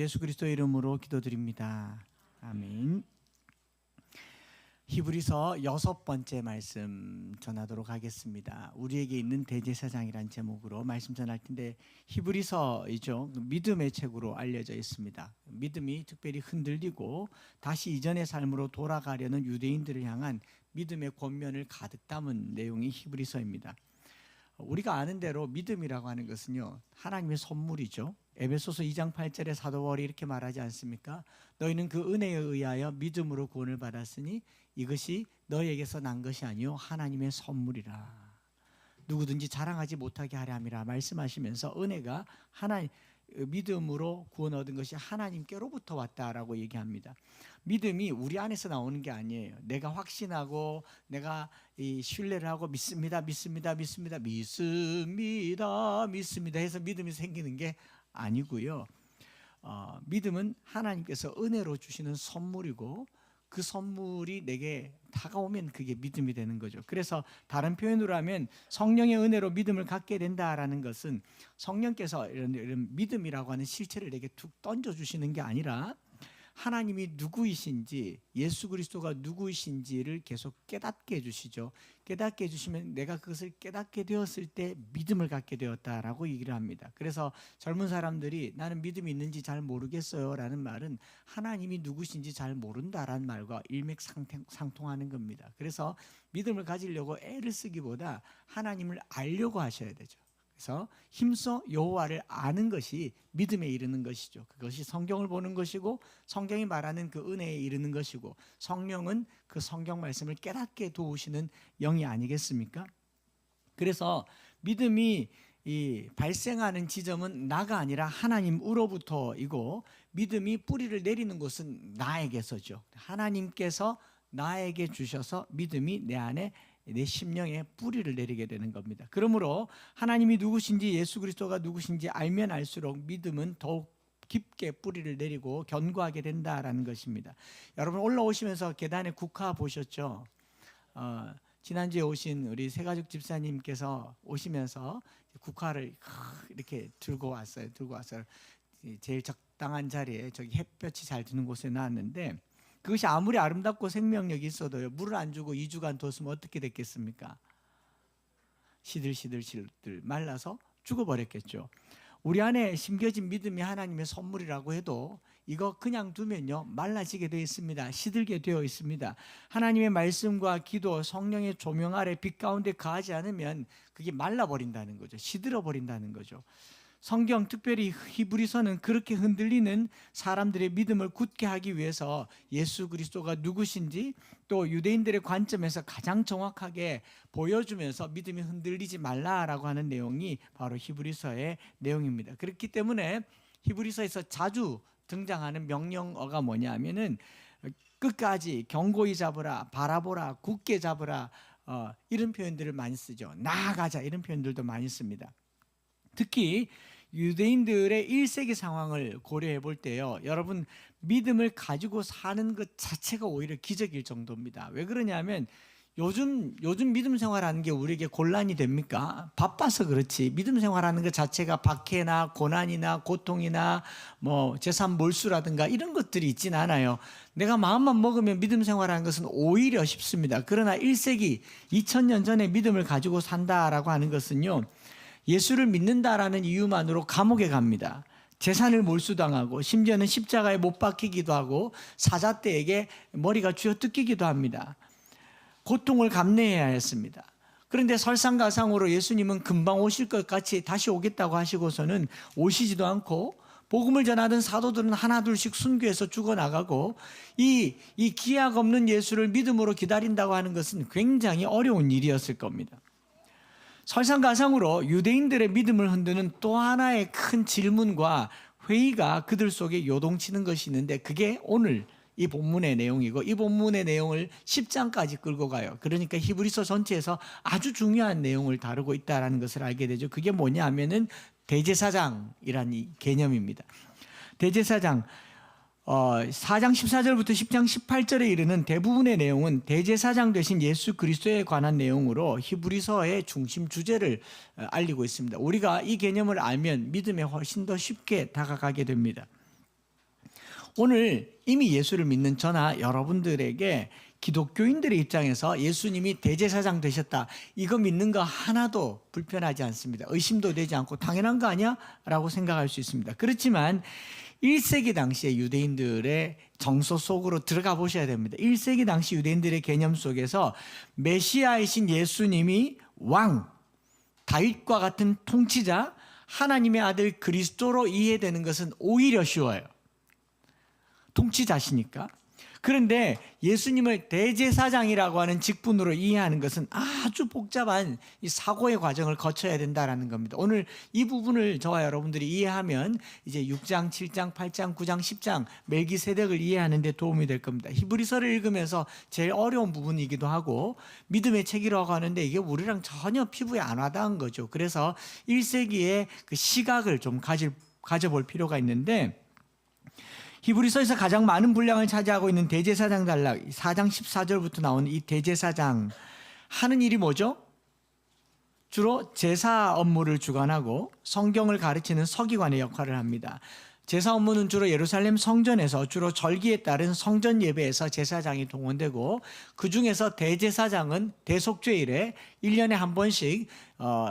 예수 그리스도의 이름으로 기도드립니다. 아멘. 히브리서 6번째 말씀 전하도록 하겠습니다. 우리에게 있는 대제사장이란 제목으로 말씀 전할 텐데, 히브리서이죠. 믿음의 책으로 알려져 있습니다. 믿음이 특별히 흔들리고 다시 이전의 삶으로 돌아가려는 유대인들을 향한 믿음의 권면을 가득 담은 내용이 히브리서입니다. 우리가 아는 대로 믿음이라고 하는 것은요, 하나님의 선물이죠. 에베소서 2장 8절에 사도 바울이 이렇게 말하지 않습니까? 너희는 그 은혜에 의하여 믿음으로 구원을 받았으니 이것이 너희에게서 난 것이 아니요 하나님의 선물이라. 누구든지 자랑하지 못하게 하려 함이라 말씀하시면서 은혜가 믿음으로 구원 얻은 것이 하나님께로부터 왔다라고 얘기합니다. 믿음이 우리 안에서 나오는 게 아니에요. 내가 확신하고 내가 신뢰를 하고 믿습니다 해서 믿음이 생기는 게 아니고요. 믿음은 하나님께서 은혜로 주시는 선물이고, 그 선물이 내게 다가오면 그게 믿음이 되는 거죠. 그래서 다른 표현으로 하면 성령의 은혜로 믿음을 갖게 된다라는 것은 성령께서 이런 믿음이라고 하는 실체를 내게 툭 던져주시는 게 아니라 하나님이 누구이신지, 예수 그리스도가 누구이신지를 계속 깨닫게 해주시죠. 깨닫게 해주시면 내가 그것을 깨닫게 되었을 때 믿음을 갖게 되었다라고 얘기를 합니다. 그래서 젊은 사람들이 나는 믿음이 있는지 잘 모르겠어요 라는 말은 하나님이 누구신지 잘 모른다라는 말과 일맥상통하는 겁니다. 그래서 믿음을 가지려고 애를 쓰기보다 하나님을 알려고 하셔야 되죠. 그래서 힘써 여호와를 아는 것이 믿음에 이르는 것이죠. 그것이 성경을 보는 것이고, 성경이 말하는 그 은혜에 이르는 것이고, 성령은 그 성경 말씀을 깨닫게 도우시는 영이 아니겠습니까? 그래서 믿음이 발생하는 지점은 나가 아니라 하나님으로부터이고, 믿음이 뿌리를 내리는 곳은 나에게서죠. 하나님께서 나에게 주셔서 믿음이 내 안에, 내 심령에 뿌리를 내리게 되는 겁니다. 그러므로 하나님이 누구신지, 예수 그리스도가 누구신지 알면 알수록 믿음은 더욱 깊게 뿌리를 내리고 견고하게 된다라는 것입니다. 여러분 올라오시면서 계단에 국화 보셨죠? 지난주에 오신 우리 새가족 집사님께서 오시면서 국화를 이렇게 들고 왔어요. 제일 적당한 자리에, 저기 햇볕이 잘 드는 곳에 놨는데, 그것이 아무리 아름답고 생명력이 있어도요, 물을 안 주고 2주간 뒀으면 어떻게 됐겠습니까? 시들시들 말라서 죽어버렸겠죠. 우리 안에 심겨진 믿음이 하나님의 선물이라고 해도 이거 그냥 두면요, 말라지게 되어 있습니다. 시들게 되어 있습니다. 하나님의 말씀과 기도, 성령의 조명 아래 빛 가운데 가하지 않으면 그게 말라버린다는 거죠. 시들어버린다는 거죠. 성경, 특별히 히브리서는 그렇게 흔들리는 사람들의 믿음을 굳게 하기 위해서 예수 그리스도가 누구신지, 또 유대인들의 관점에서 가장 정확하게 보여주면서 믿음이 흔들리지 말라라고 하는 내용이 바로 히브리서의 내용입니다. 그렇기 때문에 히브리서에서 자주 등장하는 명령어가 뭐냐면은 끝까지 견고히 잡으라, 바라보라, 굳게 잡으라, 이런 표현들을 많이 쓰죠. 나아가자, 이런 표현들도 많이 씁니다. 특히 유대인들의 1세기 상황을 고려해 볼 때요, 여러분 믿음을 가지고 사는 것 자체가 오히려 기적일 정도입니다. 왜 그러냐면 요즘 믿음 생활하는 게 우리에게 곤란이 됩니까? 바빠서 그렇지. 믿음 생활하는 것 자체가 박해나 고난이나 고통이나 재산 몰수라든가 이런 것들이 있진 않아요. 내가 마음만 먹으면 믿음 생활하는 것은 오히려 쉽습니다. 그러나 1세기 2000년 전에 믿음을 가지고 산다라고 하는 것은요, 예수를 믿는다라는 이유만으로 감옥에 갑니다. 재산을 몰수당하고, 심지어는 십자가에 못 박히기도 하고, 사자떼에게 머리가 쥐어뜯기기도 합니다. 고통을 감내해야 했습니다. 그런데 설상가상으로 예수님은 금방 오실 것 같이 다시 오겠다고 하시고서는 오시지도 않고, 복음을 전하던 사도들은 하나둘씩 순교해서 죽어나가고, 이 기약 없는 예수를 믿음으로 기다린다고 하는 것은 굉장히 어려운 일이었을 겁니다. 설상가상으로 유대인들의 믿음을 흔드는 또 하나의 큰 질문과 회의가 그들 속에 요동치는 것이 있는데, 그게 오늘 이 본문의 내용이고, 이 본문의 내용을 10장까지 끌고 가요. 그러니까 히브리서 전체에서 아주 중요한 내용을 다루고 있다는 것을 알게 되죠. 그게 뭐냐 하면은 대제사장이라는 이 개념입니다. 대제사장, 4장 14절부터 10장 18절에 이르는 대부분의 내용은 대제사장 되신 예수 그리스도에 관한 내용으로 히브리서의 중심 주제를 알리고 있습니다. 우리가 이 개념을 알면 믿음에 훨씬 더 쉽게 다가가게 됩니다. 오늘 이미 예수를 믿는 저나 여러분들에게 기독교인들의 입장에서 예수님이 대제사장 되셨다, 이거 믿는 거 하나도 불편하지 않습니다. 의심도 되지 않고 당연한 거 아니야? 라고 생각할 수 있습니다. 그렇지만 1세기 당시의 유대인들의 정서 속으로 들어가 보셔야 됩니다. 1세기 당시 유대인들의 개념 속에서 메시아이신 예수님이 왕, 다윗과 같은 통치자, 하나님의 아들 그리스도로 이해되는 것은 오히려 쉬워요. 통치자시니까. 그런데 예수님을 대제사장이라고 하는 직분으로 이해하는 것은 아주 복잡한 이 사고의 과정을 거쳐야 된다는 겁니다. 오늘 이 부분을 저와 여러분들이 이해하면 이제 6장, 7장, 8장, 9장, 10장 멜기세덱을 이해하는 데 도움이 될 겁니다. 히브리서를 읽으면서 제일 어려운 부분이기도 하고 믿음의 책이라고 하는데 이게 우리랑 전혀 피부에 안 와닿은 거죠. 그래서 1세기의 그 시각을 좀 가져볼 필요가 있는데, 히브리서에서 가장 많은 분량을 차지하고 있는 대제사장 단락 4장 14절부터 나오는 이 대제사장 하는 일이 뭐죠? 주로 제사 업무를 주관하고 성경을 가르치는 서기관의 역할을 합니다. 제사 업무는 주로 예루살렘 성전에서 주로 절기에 따른 성전 예배에서 제사장이 동원되고, 그중에서 대제사장은 대속죄일에 1년에 한 번씩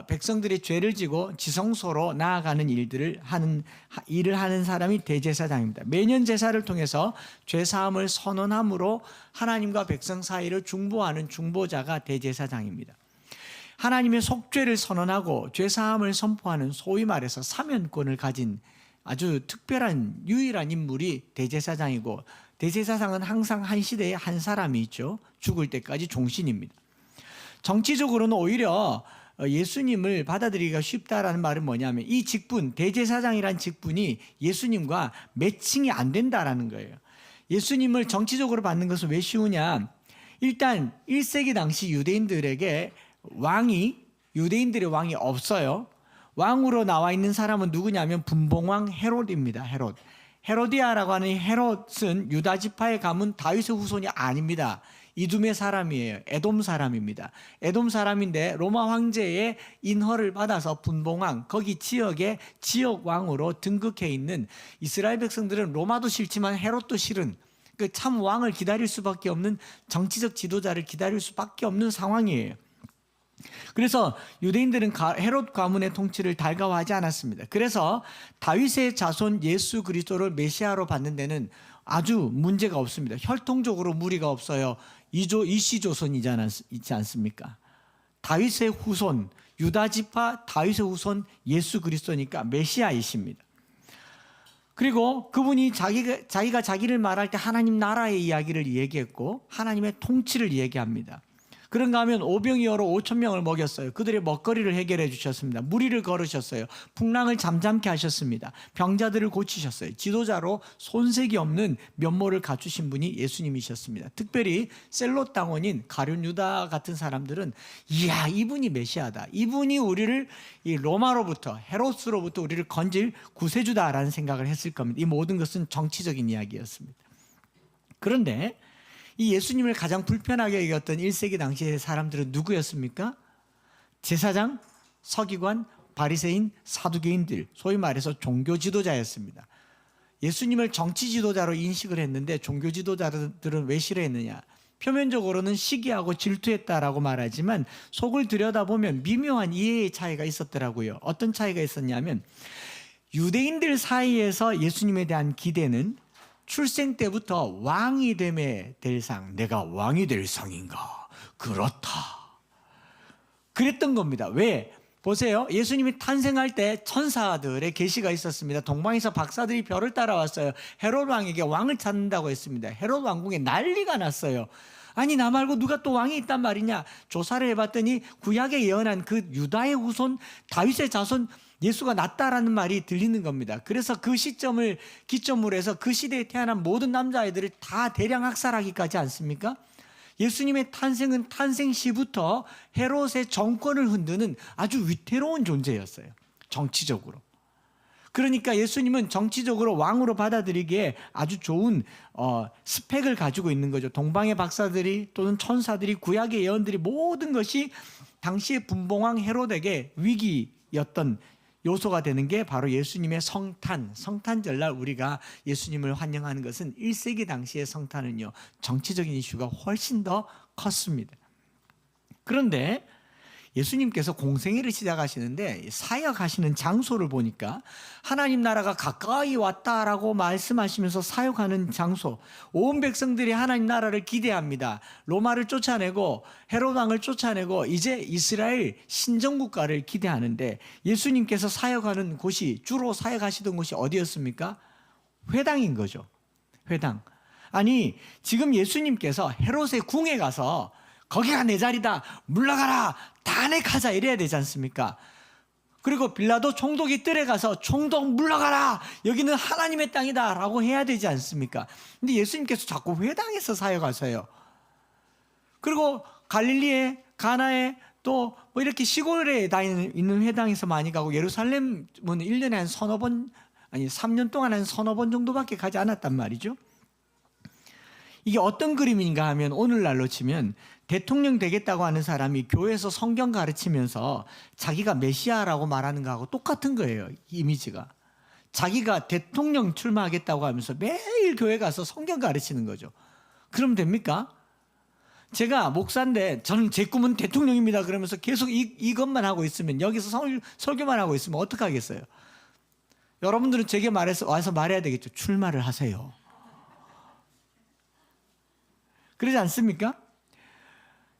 백성들의 죄를 지고 지성소로 나아가는 일을 하는 사람이 대제사장입니다. 매년 제사를 통해서 죄사함을 선언함으로 하나님과 백성 사이를 중보하는 중보자가 대제사장입니다. 하나님의 속죄를 선언하고 죄사함을 선포하는 소위 말해서 사면권을 가진 아주 특별한 유일한 인물이 대제사장이고, 대제사장은 항상 한 시대에 한 사람이 있죠. 죽을 때까지 종신입니다. 정치적으로는 오히려 예수님을 받아들이기가 쉽다라는 말은 뭐냐면, 이 직분, 대제사장이란 직분이 예수님과 매칭이 안 된다라는 거예요. 예수님을 정치적으로 받는 것은 왜 쉬우냐? 일단 1세기 당시 유대인들에게 유대인들의 왕이 없어요. 왕으로 나와 있는 사람은 누구냐면 분봉왕 헤롯입니다. 헤로디아라고 하는 헤롯은 유다 지파의 가문 다윗의 후손이 아닙니다. 이둠의 사람이에요. 에돔 사람입니다. 에돔 사람인데 로마 황제의 인허를 받아서 분봉왕, 거기 지역의 지역왕으로 등극해 있는, 이스라엘 백성들은 로마도 싫지만 헤롯도 싫은 그 참 왕을 기다릴 수밖에 없는, 정치적 지도자를 기다릴 수밖에 없는 상황이에요. 그래서 유대인들은 헤롯 가문의 통치를 달가워하지 않았습니다. 그래서 다윗의 자손 예수 그리스도를 메시아로 받는 데는 아주 문제가 없습니다. 혈통적으로 무리가 없어요. 이씨조선이지 않습니까? 다윗의 후손, 유다 지파 다윗의 후손 예수 그리스도니까 메시아이십니다. 그리고 그분이 자기가 자기를 말할 때 하나님 나라의 이야기를 얘기했고 하나님의 통치를 얘기합니다. 그런가 하면 오병이어로 5,000명을 먹였어요. 그들의 먹거리를 해결해 주셨습니다. 무리를 걸으셨어요. 풍랑을 잠잠케 하셨습니다. 병자들을 고치셨어요. 지도자로 손색이 없는 면모를 갖추신 분이 예수님이셨습니다. 특별히 셀롯 당원인 가룟 유다 같은 사람들은 이야, 이분이 메시아다, 이분이 우리를 이 로마로부터, 헤롯으로부터 우리를 건질 구세주다라는 생각을 했을 겁니다. 이 모든 것은 정치적인 이야기였습니다. 그런데 이 예수님을 가장 불편하게 여겼던 1세기 당시의 사람들은 누구였습니까? 제사장, 서기관, 바리새인, 사두개인들, 소위 말해서 종교 지도자였습니다. 예수님을 정치 지도자로 인식을 했는데 종교 지도자들은 왜 싫어했느냐? 표면적으로는 시기하고 질투했다라고 말하지만 속을 들여다보면 미묘한 이해의 차이가 있었더라고요. 어떤 차이가 있었냐면, 유대인들 사이에서 예수님에 대한 기대는 출생 때부터 왕이 됨에 될 상, 내가 왕이 될 상인가? 그렇다. 그랬던 겁니다. 왜? 보세요. 예수님이 탄생할 때 천사들의 계시가 있었습니다. 동방에서 박사들이 별을 따라왔어요. 헤롯 왕에게 왕을 찾는다고 했습니다. 헤롯 왕궁에 난리가 났어요. 아니, 나 말고 누가 또 왕이 있단 말이냐? 조사를 해봤더니 구약에 예언한 그 유다의 후손 다윗의 자손 예수가 낫다라는 말이 들리는 겁니다. 그래서 그 시점을 기점으로 해서 그 시대에 태어난 모든 남자아이들을 다 대량 학살하기까지 않습니까? 예수님의 탄생은 탄생 시부터 헤롯의 정권을 흔드는 아주 위태로운 존재였어요. 정치적으로. 그러니까 예수님은 정치적으로 왕으로 받아들이기에 아주 좋은 스펙을 가지고 있는 거죠. 동방의 박사들이 또는 천사들이, 구약의 예언들이 모든 것이 당시의 분봉왕 헤롯에게 위기였던 요소가 되는 게 바로 예수님의 성탄절날 우리가 예수님을 환영하는 것은 1세기 당시의 성탄은요, 정치적인 이슈가 훨씬 더 컸습니다. 그런데 예수님께서 공생애를 시작하시는데 사역하시는 장소를 보니까 하나님 나라가 가까이 왔다라고 말씀하시면서 사역하는 장소, 온 백성들이 하나님 나라를 기대합니다. 로마를 쫓아내고 헤롯 왕을 쫓아내고 이제 이스라엘 신정국가를 기대하는데 예수님께서 사역하는 곳이, 주로 사역하시던 곳이 어디였습니까? 회당인 거죠. 회당. 아니, 지금 예수님께서 헤롯의 궁에 가서 거기가 내 자리다, 물러가라, 탄핵하자 이래야 되지 않습니까? 그리고 빌라도 총독이 뜰에 가서 총독 물러가라, 여기는 하나님의 땅이다 라고 해야 되지 않습니까? 근데 예수님께서 자꾸 회당에서 사역하세요. 그리고 갈릴리에, 가나에, 또 뭐 이렇게 시골에 있는 회당에서 많이 가고, 예루살렘은 1년에 한 3년 동안 한 3-4번 정도밖에 가지 않았단 말이죠. 이게 어떤 그림인가 하면, 오늘날로 치면 대통령 되겠다고 하는 사람이 교회에서 성경 가르치면서 자기가 메시아라고 말하는 거하고 똑같은 거예요. 이미지가. 자기가 대통령 출마하겠다고 하면서 매일 교회 가서 성경 가르치는 거죠. 그럼 됩니까? 제가 목사인데 저는 제 꿈은 대통령입니다 그러면서 계속 이것만 하고 있으면, 여기서 설교만 하고 있으면 어떡하겠어요? 여러분들은 제게 와서 말해야 되겠죠. 출마를 하세요. 그러지 않습니까?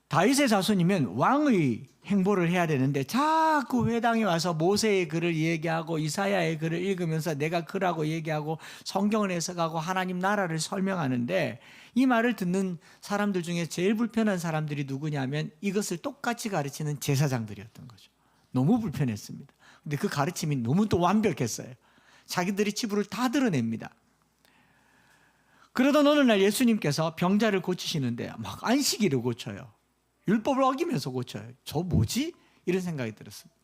다윗의 자손이면 왕의 행보를 해야 되는데 자꾸 회당에 와서 모세의 글을 얘기하고 이사야의 글을 읽으면서 내가 그라고 얘기하고 성경을 해석하고 하나님 나라를 설명하는데, 이 말을 듣는 사람들 중에 제일 불편한 사람들이 누구냐면 이것을 똑같이 가르치는 제사장들이었던 거죠. 너무 불편했습니다. 근데 그 가르침이 너무 또 완벽했어요. 자기들이 치부를 다 드러냅니다. 그러던 어느 날 예수님께서 병자를 고치시는데 막 안식일을 고쳐요. 율법을 어기면서 고쳐요. 저 뭐지? 이런 생각이 들었습니다.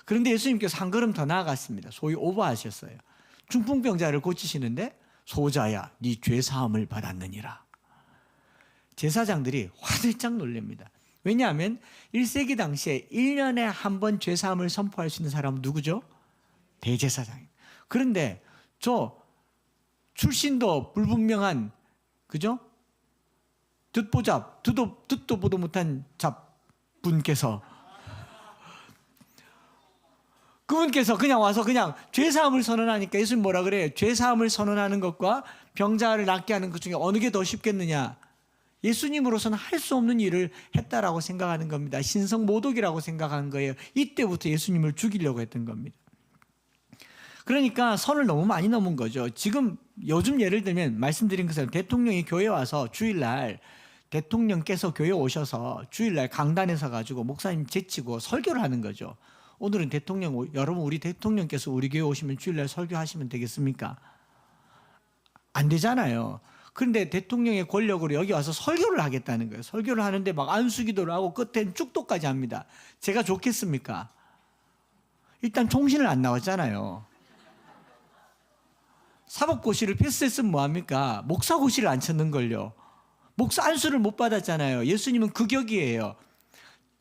그런데 예수님께서 한 걸음 더 나아갔습니다. 소위 오버하셨어요. 중풍병자를 고치시는데 소자야, 네 죄사함을 받았느니라. 제사장들이 화들짝 놀랍니다. 왜냐하면 1세기 당시에 1년에 한 번 죄사함을 선포할 수 있는 사람은 누구죠? 대제사장입니다. 그런데 저 출신도 불분명한, 그죠? 듣도 보도 못한 잡분께서, 그분께서 그냥 와서 그냥 죄사함을 선언하니까 예수님 뭐라 그래요? 죄사함을 선언하는 것과 병자를 낫게 하는 것 중에 어느 게 더 쉽겠느냐? 예수님으로서는 할 수 없는 일을 했다라고 생각하는 겁니다. 신성모독이라고 생각하는 거예요. 이때부터 예수님을 죽이려고 했던 겁니다. 그러니까 선을 너무 많이 넘은 거죠. 지금 요즘 예를 들면 말씀드린 것처럼 대통령이 교회 와서 주일날, 대통령께서 교회 오셔서 주일날 강단에 서가지고 목사님 제치고 설교를 하는 거죠. 오늘은 여러분 우리 대통령께서 우리 교회 오시면 주일날 설교하시면 되겠습니까? 안 되잖아요. 그런데 대통령의 권력으로 여기 와서 설교를 하겠다는 거예요. 설교를 하는데 막 안수기도를 하고 끝엔 축도까지 합니다. 제가 좋겠습니까? 일단 총신을 안 나왔잖아요. 사법고시를 패스했으면 뭐합니까? 목사고시를 안 쳤는걸요. 목사 안수를 못 받았잖아요. 예수님은 그 격이에요.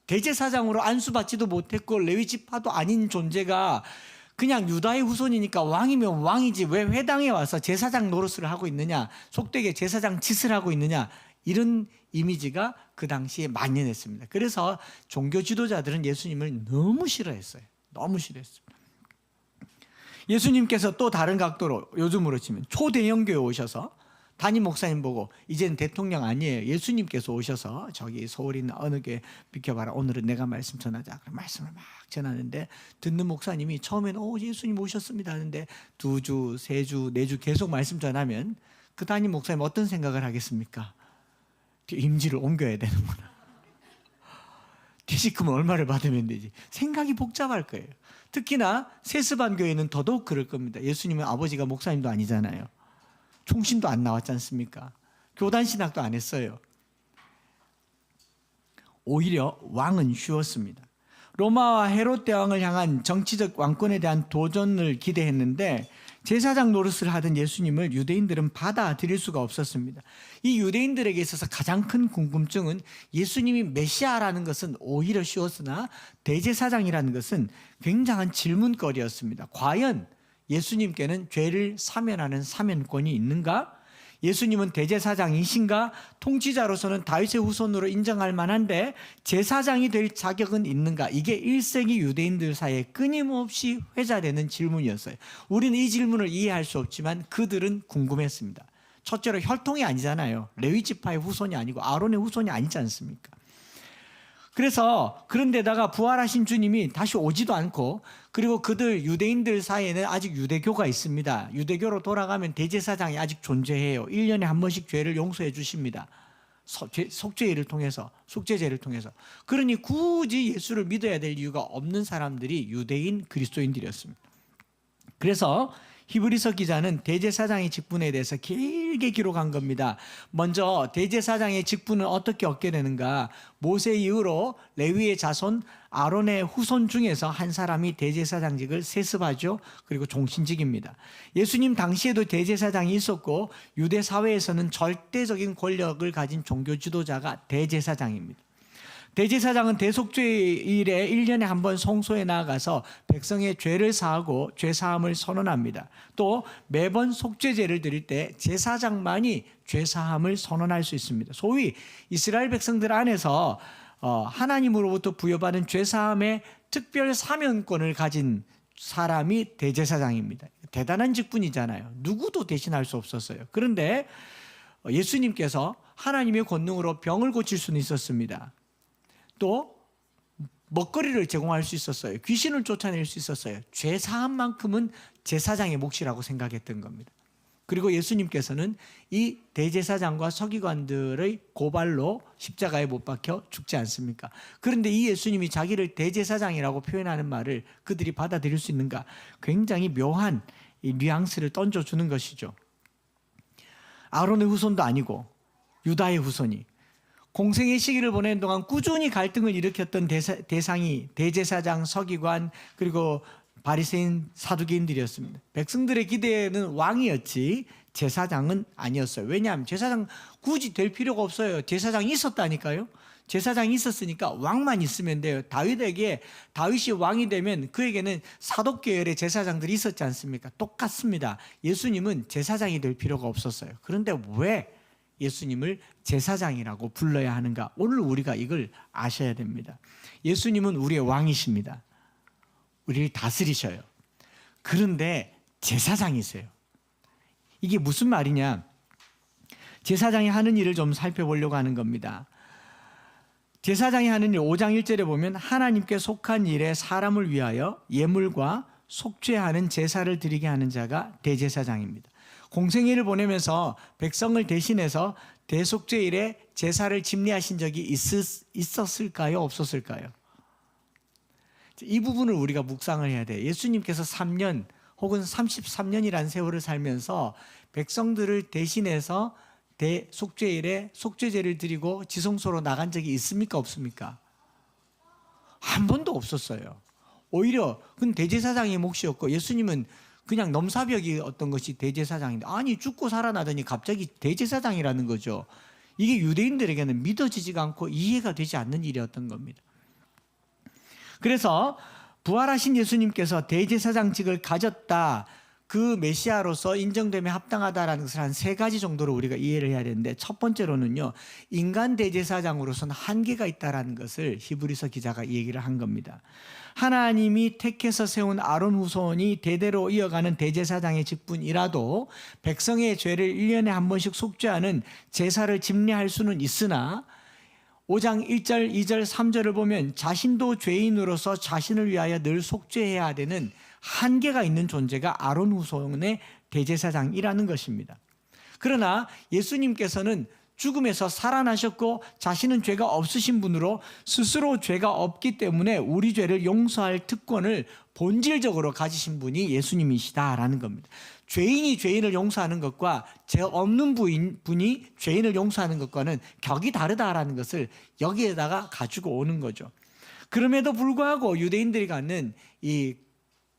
대제사장으로 안수받지도 못했고 레위 지파도 아닌 존재가 그냥 유다의 후손이니까 왕이면 왕이지 왜 회당에 와서 제사장 노릇을 하고 있느냐, 속되게 제사장 짓을 하고 있느냐, 이런 이미지가 그 당시에 만연했습니다. 그래서 종교 지도자들은 예수님을 너무 싫어했어요. 너무 싫어했습니다. 예수님께서 또 다른 각도로, 요즘으로 치면 초대형 교회 오셔서 담임 목사님 보고 이제는 대통령 아니에요. 예수님께서 오셔서 저기 서울에 있는 어느 교회 비켜봐라. 오늘은 내가 말씀 전하자. 말씀을 막 전하는데 듣는 목사님이 처음에는 예수님 오셨습니다 하는데 2주, 3주, 4주 계속 말씀 전하면 그 담임 목사님 어떤 생각을 하겠습니까? 임지를 옮겨야 되는구나. 퇴직금은 얼마를 받으면 되지? 생각이 복잡할 거예요. 특히나 세스반 교회는 더더욱 그럴 겁니다. 예수님은 아버지가 목사님도 아니잖아요. 총신도 안 나왔지 않습니까? 교단 신학도 안 했어요. 오히려 왕은 쉬웠습니다. 로마와 헤롯 대왕을 향한 정치적 왕권에 대한 도전을 기대했는데 제사장 노릇을 하던 예수님을 유대인들은 받아들일 수가 없었습니다. 이 유대인들에게 있어서 가장 큰 궁금증은 예수님이 메시아라는 것은 오히려 쉬웠으나 대제사장이라는 것은 굉장한 질문거리였습니다. 과연 예수님께는 죄를 사면하는 사면권이 있는가? 예수님은 대제사장이신가? 통치자로서는 다윗의 후손으로 인정할 만한데 제사장이 될 자격은 있는가? 이게 1세기 유대인들 사이에 끊임없이 회자되는 질문이었어요. 우리는 이 질문을 이해할 수 없지만 그들은 궁금했습니다. 첫째로 혈통이 아니잖아요. 레위 지파의 후손이 아니고 아론의 후손이 아니지 않습니까? 그래서 그런데다가 부활하신 주님이 다시 오지도 않고, 그리고 그들 유대인들 사이에는 아직 유대교가 있습니다. 유대교로 돌아가면 대제사장이 아직 존재해요. 1년에 한 번씩 죄를 용서해 주십니다. 속죄제를 통해서. 그러니 굳이 예수를 믿어야 될 이유가 없는 사람들이 유대인 그리스도인들이었습니다. 그래서 히브리서 기자는 대제사장의 직분에 대해서 길게 기록한 겁니다. 먼저 대제사장의 직분은 어떻게 얻게 되는가? 모세 이후로 레위의 자손 아론의 후손 중에서 한 사람이 대제사장직을 세습하죠. 그리고 종신직입니다. 예수님 당시에도 대제사장이 있었고 유대 사회에서는 절대적인 권력을 가진 종교 지도자가 대제사장입니다. 대제사장은 대속죄일에 1년에 한 번 성소에 나아가서 백성의 죄를 사하고 죄사함을 선언합니다. 또 매번 속죄제를 드릴 때 제사장만이 죄사함을 선언할 수 있습니다. 소위 이스라엘 백성들 안에서 하나님으로부터 부여받은 죄사함의 특별 사면권을 가진 사람이 대제사장입니다. 대단한 직분이잖아요. 누구도 대신할 수 없었어요. 그런데 예수님께서 하나님의 권능으로 병을 고칠 수는 있었습니다. 또 먹거리를 제공할 수 있었어요. 귀신을 쫓아낼 수 있었어요. 죄 사함만큼은 제사장의 몫이라고 생각했던 겁니다. 그리고 예수님께서는 이 대제사장과 서기관들의 고발로 십자가에 못 박혀 죽지 않습니까? 그런데 이 예수님이 자기를 대제사장이라고 표현하는 말을 그들이 받아들일 수 있는가? 굉장히 묘한 이 뉘앙스를 던져주는 것이죠. 아론의 후손도 아니고 유다의 후손이 공생의 시기를 보내는 동안 꾸준히 갈등을 일으켰던 대상이 대제사장, 서기관, 그리고 바리새인, 사두개인들이었습니다. 백성들의 기대는 왕이었지 제사장은 아니었어요. 왜냐하면 제사장 굳이 될 필요가 없어요. 제사장이 있었다니까요. 제사장이 있었으니까 왕만 있으면 돼요. 다윗이 왕이 되면 그에게는 사독계열의 제사장들이 있었지 않습니까? 똑같습니다. 예수님은 제사장이 될 필요가 없었어요. 그런데 왜 예수님을 제사장이라고 불러야 하는가? 오늘 우리가 이걸 아셔야 됩니다. 예수님은 우리의 왕이십니다. 우리를 다스리셔요. 그런데 제사장이세요. 이게 무슨 말이냐? 제사장이 하는 일을 좀 살펴보려고 하는 겁니다. 제사장이 하는 일 5장 1절에 보면 하나님께 속한 일에 사람을 위하여 예물과 속죄하는 제사를 드리게 하는 자가 대제사장입니다. 공생애를 보내면서 백성을 대신해서 대속죄일에 제사를 집례하신 적이 있었을까요? 없었을까요? 이 부분을 우리가 묵상을 해야 돼요. 예수님께서 3년 혹은 33년이라는 세월을 살면서 백성들을 대신해서 대속죄일에 속죄제를 드리고 지성소로 나간 적이 있습니까? 없습니까? 한 번도 없었어요. 오히려 그건 대제사장의 몫이었고 예수님은 그냥 넘사벽이 어떤 것이 대제사장인데, 아니 죽고 살아나더니 갑자기 대제사장이라는 거죠. 이게 유대인들에게는 믿어지지가 않고 이해가 되지 않는 일이었던 겁니다. 그래서 부활하신 예수님께서 대제사장직을 가졌다, 그 메시아로서 인정됨에 합당하다라는 것을 한 3가지 정도로 우리가 이해를 해야 되는데, 첫 번째로는요, 인간 대제사장으로서는 한계가 있다라는 것을 히브리서 기자가 얘기를 한 겁니다. 하나님이 택해서 세운 아론 후손이 대대로 이어가는 대제사장의 직분이라도 백성의 죄를 1년에 한 번씩 속죄하는 제사를 집례할 수는 있으나 5장 1절, 2절, 3절을 보면 자신도 죄인으로서 자신을 위하여 늘 속죄해야 되는 한계가 있는 존재가 아론 후손의 대제사장이라는 것입니다. 그러나 예수님께서는 죽음에서 살아나셨고 자신은 죄가 없으신 분으로 스스로 죄가 없기 때문에 우리 죄를 용서할 특권을 본질적으로 가지신 분이 예수님이시다라는 겁니다. 죄인이 죄인을 용서하는 것과 죄 없는 분이 죄인을 용서하는 것과는 격이 다르다라는 것을 여기에다가 가지고 오는 거죠. 그럼에도 불구하고 유대인들이 갖는 이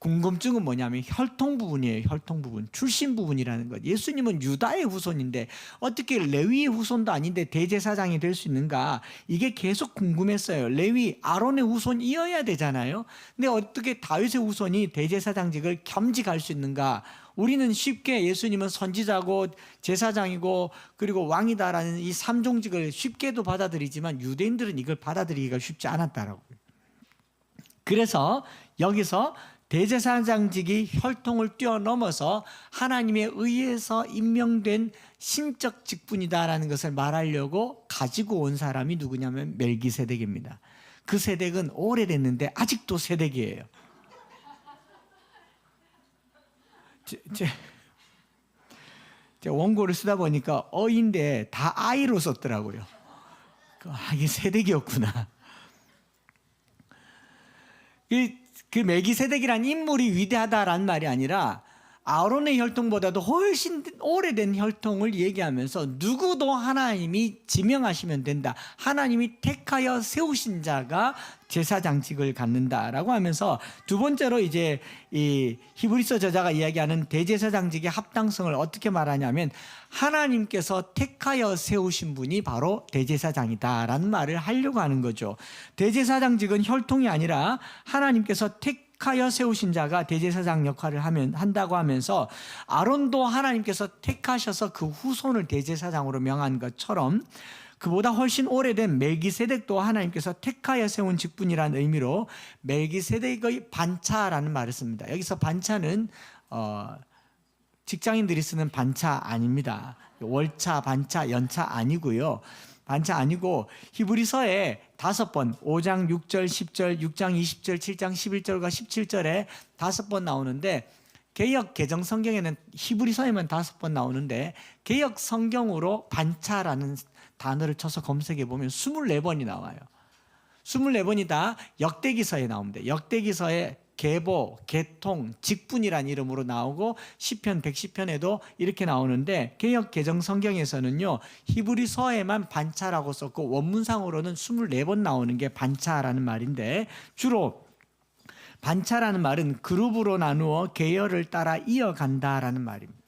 궁금증은 뭐냐면 혈통 부분이에요. 혈통 부분, 출신 부분이라는 것. 예수님은 유다의 후손인데 어떻게 레위의 후손도 아닌데 대제사장이 될 수 있는가? 이게 계속 궁금했어요. 레위, 아론의 후손이어야 되잖아요. 근데 어떻게 다윗의 후손이 대제사장직을 겸직할 수 있는가? 우리는 쉽게 예수님은 선지자고 제사장이고 그리고 왕이다라는 이 삼종직을 쉽게도 받아들이지만 유대인들은 이걸 받아들이기가 쉽지 않았다라고. 그래서 여기서 대제사장직이 혈통을 뛰어넘어서 하나님에 의해서 임명된 신적 직분이다라는 것을 말하려고 가지고 온 사람이 누구냐면 멜기세덱입니다. 그 세덱은 오래됐는데 아직도 세덱이에요. 제 원고를 쓰다 보니까 어인데 다 아이로 썼더라고요. 이게 세덱이었구나. 그 멜기세덱이란 인물이 위대하다라는 말이 아니라 아론의 혈통보다도 훨씬 오래된 혈통을 얘기하면서 누구도 하나님이 지명하시면 된다. 하나님이 택하여 세우신 자가 제사장직을 갖는다라고 하면서 두 번째로 이제 이 히브리서 저자가 이야기하는 대제사장직의 합당성을 어떻게 말하냐면 하나님께서 택하여 세우신 분이 바로 대제사장이다라는 말을 하려고 하는 거죠. 대제사장직은 혈통이 아니라 하나님께서 택하여 세우신 자가 대제사장 역할을 한다고 하면서 아론도 하나님께서 택하셔서 그 후손을 대제사장으로 명한 것처럼 그보다 훨씬 오래된 멜기세덱도 하나님께서 택하여 세운 직분이라는 의미로 멜기세덱의 반차라는 말을 씁니다. 여기서 반차는 직장인들이 쓰는 반차 아닙니다. 월차, 반차, 연차 아니고요. 반차 아니고 히브리서에 5번 5장 6절 10절 6장 20절 7장 11절과 17절에 5번 나오는데 개역 개정 성경에는 히브리서에만 5번 나오는데 개역 성경으로 반차라는 단어를 쳐서 검색해 보면 24번이 나와요. 24번이 다 역대기서에 나옵니다. 역대기서에 계보, 계통, 직분이라는 이름으로 나오고 시편 110편에도 이렇게 나오는데 개역 개정 성경에서는요 히브리서에만 반차라고 썼고 원문상으로는 24번 나오는 게 반차라는 말인데 주로 반차라는 말은 그룹으로 나누어 계열을 따라 이어간다라는 말입니다.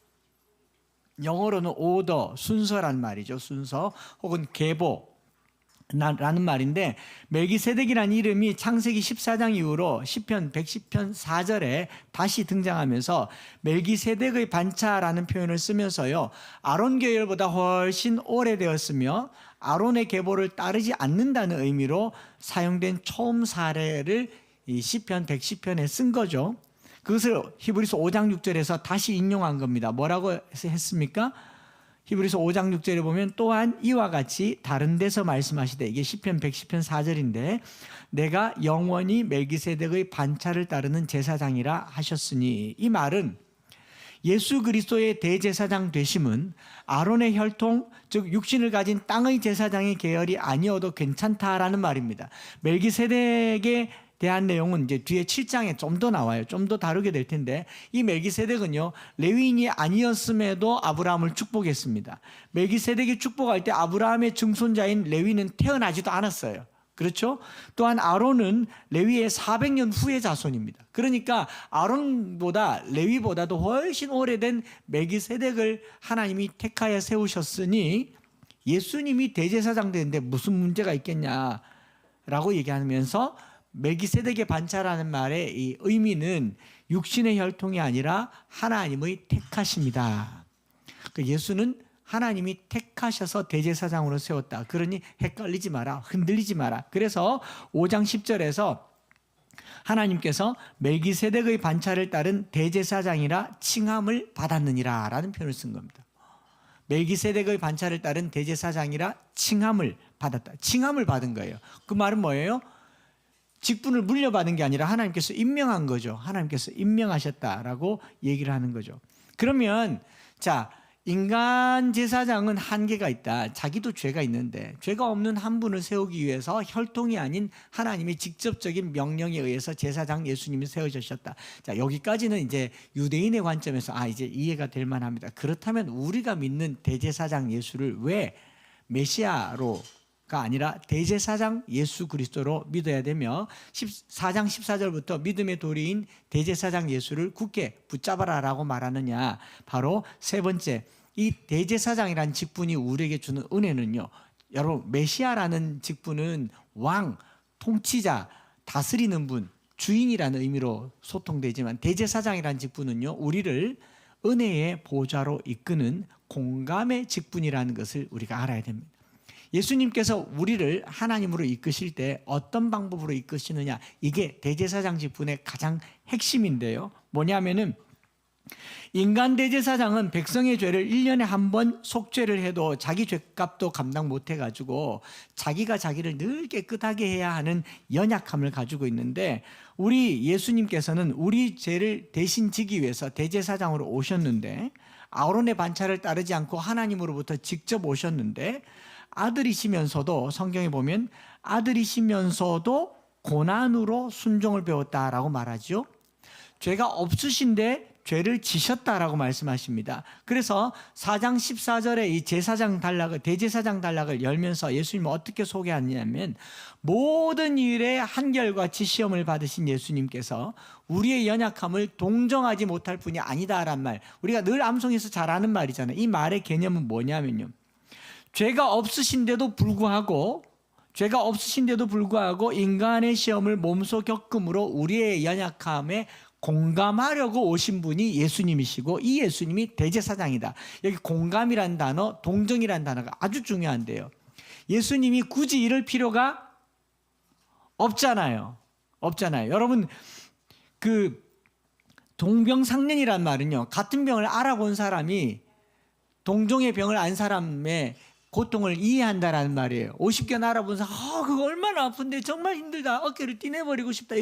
영어로는 오더, 순서란 말이죠. 순서 혹은 계보 라는 말인데 멜기세덱이라는 이름이 창세기 14장 이후로 시편 110편 4절에 다시 등장하면서 멜기세덱의 반차라는 표현을 쓰면서요 아론 계열보다 훨씬 오래되었으며 아론의 계보를 따르지 않는다는 의미로 사용된 처음 사례를 이 시편 110편에 쓴 거죠. 그것을 히브리서 5장 6절에서 다시 인용한 겁니다. 뭐라고 했습니까? 히브리서 5장 6절에 보면 또한 이와 같이 다른 데서 말씀하시되 이게 시편 110편 4절인데 내가 영원히 멜기세덱의 반차를 따르는 제사장이라 하셨으니 이 말은 예수 그리스도의 대제사장 되심은 아론의 혈통 즉 육신을 가진 땅의 제사장의 계열이 아니어도 괜찮다라는 말입니다. 멜기세덱의 대한 내용은 이제 뒤에 7장에 좀 더 나와요. 좀 더 다루게 될 텐데 이 멜기세덱은요 레위인이 아니었음에도 아브라함을 축복했습니다. 멜기세덱이 축복할 때 아브라함의 증손자인 레위는 태어나지도 않았어요. 그렇죠? 또한 아론은 레위의 400년 후의 자손입니다. 그러니까 아론보다 레위보다도 훨씬 오래된 멜기세덱을 하나님이 택하여 세우셨으니 예수님이 대제사장 되는데 무슨 문제가 있겠냐라고 얘기하면서 멜기세덱의 반차라는 말의 이 의미는 육신의 혈통이 아니라 하나님의 택하심이다. 예수는 하나님이 택하셔서 대제사장으로 세웠다. 그러니 헷갈리지 마라. 흔들리지 마라. 그래서 5장 10절에서 하나님께서 멜기세덱의 반차를 따른 대제사장이라 칭함을 받았느니라 라는 표현을 쓴 겁니다. 멜기세덱의 반차를 따른 대제사장이라 칭함을 받았다. 칭함을 받은 거예요. 그 말은 뭐예요? 직분을 물려받은 게 아니라 하나님께서 임명한 거죠. 하나님께서 임명하셨다라고 얘기를 하는 거죠. 그러면 자 인간 제사장은 한계가 있다. 자기도 죄가 있는데 죄가 없는 한 분을 세우기 위해서 혈통이 아닌 하나님의 직접적인 명령에 의해서 제사장 예수님이 세워주셨다. 자 여기까지는 이제 유대인의 관점에서 이제 이해가 될 만합니다. 그렇다면 우리가 믿는 대제사장 예수를 왜 메시아로 아니라 대제사장 예수 그리스도로 믿어야 되며 4장 14절부터 믿음의 도리인 대제사장 예수를 굳게 붙잡아라라고 말하느냐. 바로 세 번째, 이 대제사장이란 직분이 우리에게 주는 은혜는요, 여러분, 메시아라는 직분은 왕, 통치자, 다스리는 분, 주인이라는 의미로 소통되지만 대제사장이라는 직분은요, 우리를 은혜의 보좌로 이끄는 공감의 직분이라는 것을 우리가 알아야 됩니다. 예수님께서 우리를 하나님으로 이끄실 때 어떤 방법으로 이끄시느냐, 이게 대제사장 직분의 가장 핵심인데요. 뭐냐면은 인간 대제사장은 백성의 죄를 1년에 한 번 속죄를 해도 자기 죄값도 감당 못해가지고 자기가 자기를 늘 깨끗하게 해야 하는 연약함을 가지고 있는데, 우리 예수님께서는 우리 죄를 대신 지기 위해서 대제사장으로 오셨는데, 아론의 반차를 따르지 않고 하나님으로부터 직접 오셨는데, 아들이시면서도 성경에 보면 아들이시면서도 고난으로 순종을 배웠다라고 말하죠. 죄가 없으신데 죄를 지셨다라고 말씀하십니다. 그래서 4장 14절에 이 제사장 단락을, 대제사장 단락을 열면서 예수님은 어떻게 소개하냐면, 모든 일에 한결같이 시험을 받으신 예수님께서 우리의 연약함을 동정하지 못할 뿐이 아니다라는 말, 우리가 늘 암송에서 잘 아는 말이잖아요. 이 말의 개념은 뭐냐면요, 죄가 없으신데도 불구하고 인간의 시험을 몸소 겪음으로 우리의 연약함에 공감하려고 오신 분이 예수님이시고, 이 예수님이 대제사장이다. 여기 공감이란 단어, 동정이란 단어가 아주 중요한데요. 예수님이 굳이 이럴 필요가 없잖아요. 여러분, 그 동병상련이란 말은요, 같은 병을 알아본 사람이 동종의 병을 안 사람의 고통을 이해한다라는 말이에요. 50견 알아본 사람, 그거 얼마나 아픈데 정말 힘들다, 어깨를 띠내버리고 싶다,